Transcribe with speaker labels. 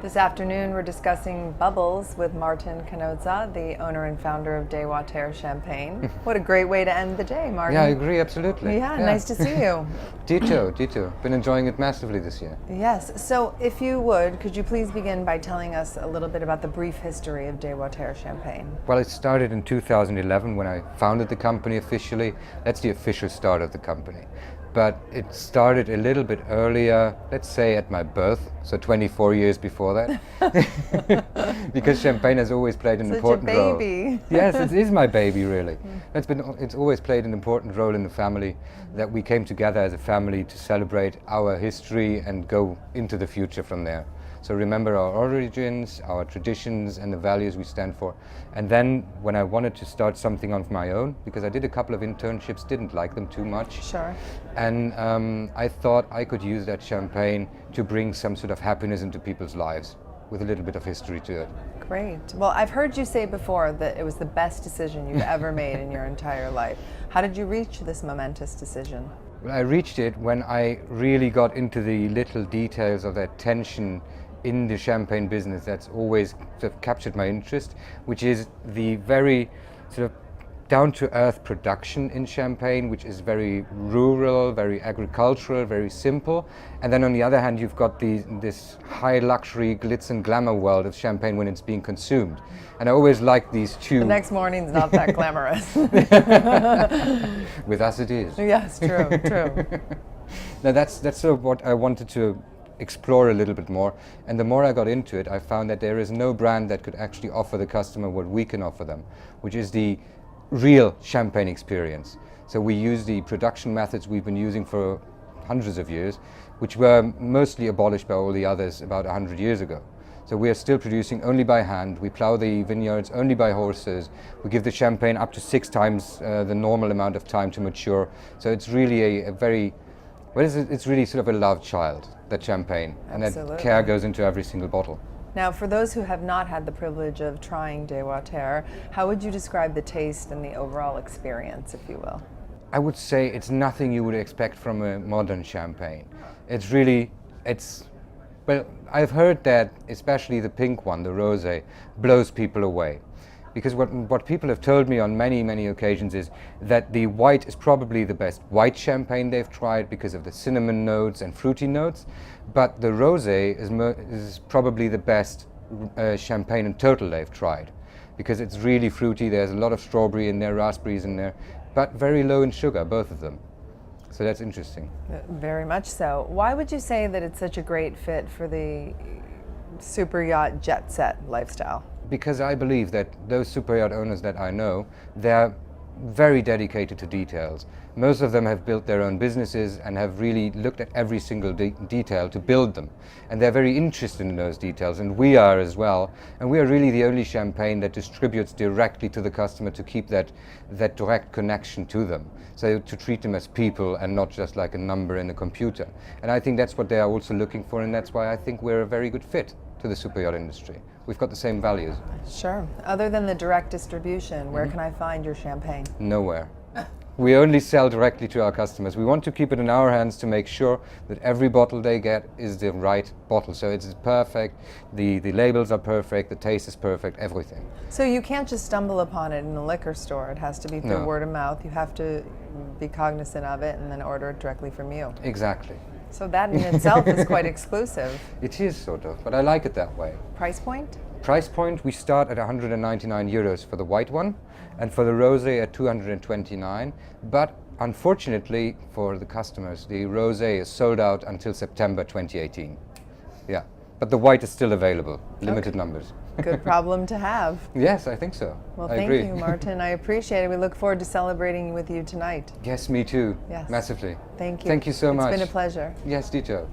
Speaker 1: This afternoon we're discussing bubbles with Martin Canoza, the owner and founder of De Watère Champagne. What a great way to end the day, Martin.
Speaker 2: Yeah, I agree, absolutely.
Speaker 1: Yeah, nice to see you.
Speaker 2: Ditto. Been enjoying it massively this year.
Speaker 1: Yes, so if you would, could you please begin by telling us a little bit about the brief history of De Watère Champagne?
Speaker 2: Well, it started in 2011 when I founded the company officially. That's the official start of the company. But it started a little bit earlier, let's say at my birth, so 24 years before that. Because champagne has always played an important role.
Speaker 1: Such a baby.
Speaker 2: Yes, it is my baby, really. It's always played an important role in the family, that we came together as a family to celebrate our history and go into the future from there. So remember our origins, our traditions, and the values we stand for. And then when I wanted to start something on my own, because I did a couple of internships, didn't like them too much.
Speaker 1: Sure.
Speaker 2: And I thought I could use that champagne to bring some sort of happiness into people's lives, with a little bit of history to it.
Speaker 1: Great. Well, I've heard you say before that it was the best decision you've ever made in your entire life. How did you reach this momentous decision?
Speaker 2: Well, I reached it when I really got into the little details of that tension in the champagne business that's always sort of captured my interest, which is the very sort of down-to-earth production in champagne, which is very rural, very agricultural, very simple. And then on the other hand, you've got this high luxury glitz and glamour world of champagne when it's being consumed. And I always liked these two.
Speaker 1: The next morning's not that glamorous.
Speaker 2: With us it is.
Speaker 1: Yes, true.
Speaker 2: Now that's sort of what I wanted to explore a little bit more, and the more I got into it, I found that there is no brand that could actually offer the customer what we can offer them, which is the real champagne experience. So we use the production methods we've been using for hundreds of years, which were mostly abolished by all the others about 100 years ago. So we are still producing only by hand. We plow the vineyards only by horses. We give the champagne up to 6 times the normal amount of time to mature. So it's really a very, it's really sort of a love child, that champagne.
Speaker 1: Absolutely.
Speaker 2: And that care goes into every single bottle.
Speaker 1: Now, for those who have not had the privilege of trying De Watère, how would you describe the taste and the overall experience, if you will?
Speaker 2: I would say it's nothing you would expect from a modern champagne. Well, I've heard that especially the pink one, the rosé, blows people away. Because what people have told me on many occasions is that the white is probably the best white champagne they've tried because of the cinnamon notes and fruity notes, but the rosé is probably the best champagne in total they've tried, because it's really fruity. There's a lot of strawberry in there, raspberries in there, but very low in sugar, both of them. So that's interesting.
Speaker 1: Very much so. Why would you say that it's such a great fit for the super yacht jet set lifestyle?
Speaker 2: Because I believe that those super yacht owners that I know, they're very dedicated to details. Most of them have built their own businesses and have really looked at every single detail to build them. And they're very interested in those details, and we are as well. And we are really the only champagne that distributes directly to the customer to keep that direct connection to them. So to treat them as people and not just like a number in a computer. And I think that's what they are also looking for, and that's why I think we're a very good fit to the super yacht industry. We've got the same values.
Speaker 1: Sure. Other than the direct distribution, where can I find your champagne?
Speaker 2: Nowhere. We only sell directly to our customers. We want to keep it in our hands to make sure that every bottle they get is the right bottle. So it's perfect, the labels are perfect, the taste is perfect, everything.
Speaker 1: So you can't just stumble upon it in a liquor store. It has to be through word of mouth. You have to be cognizant of it and then order it directly from you.
Speaker 2: Exactly.
Speaker 1: So that in itself is quite exclusive.
Speaker 2: It is sort of, but I like it that way.
Speaker 1: Price point?
Speaker 2: Price point, we start at 199 euros for the white one, and for the rosé at 229. But unfortunately for the customers, the rosé is sold out until September 2018. Yeah, but the white is still available, limited numbers.
Speaker 1: Good problem to have.
Speaker 2: Yes, I think so.
Speaker 1: Well,
Speaker 2: I
Speaker 1: thank
Speaker 2: agree.
Speaker 1: you, Martin. I appreciate it. We look forward to celebrating with you tonight.
Speaker 2: Yes, me too.
Speaker 1: Yes.
Speaker 2: Massively.
Speaker 1: Thank you.
Speaker 2: Thank you so much.
Speaker 1: It's been a pleasure.
Speaker 2: Yes, ditto.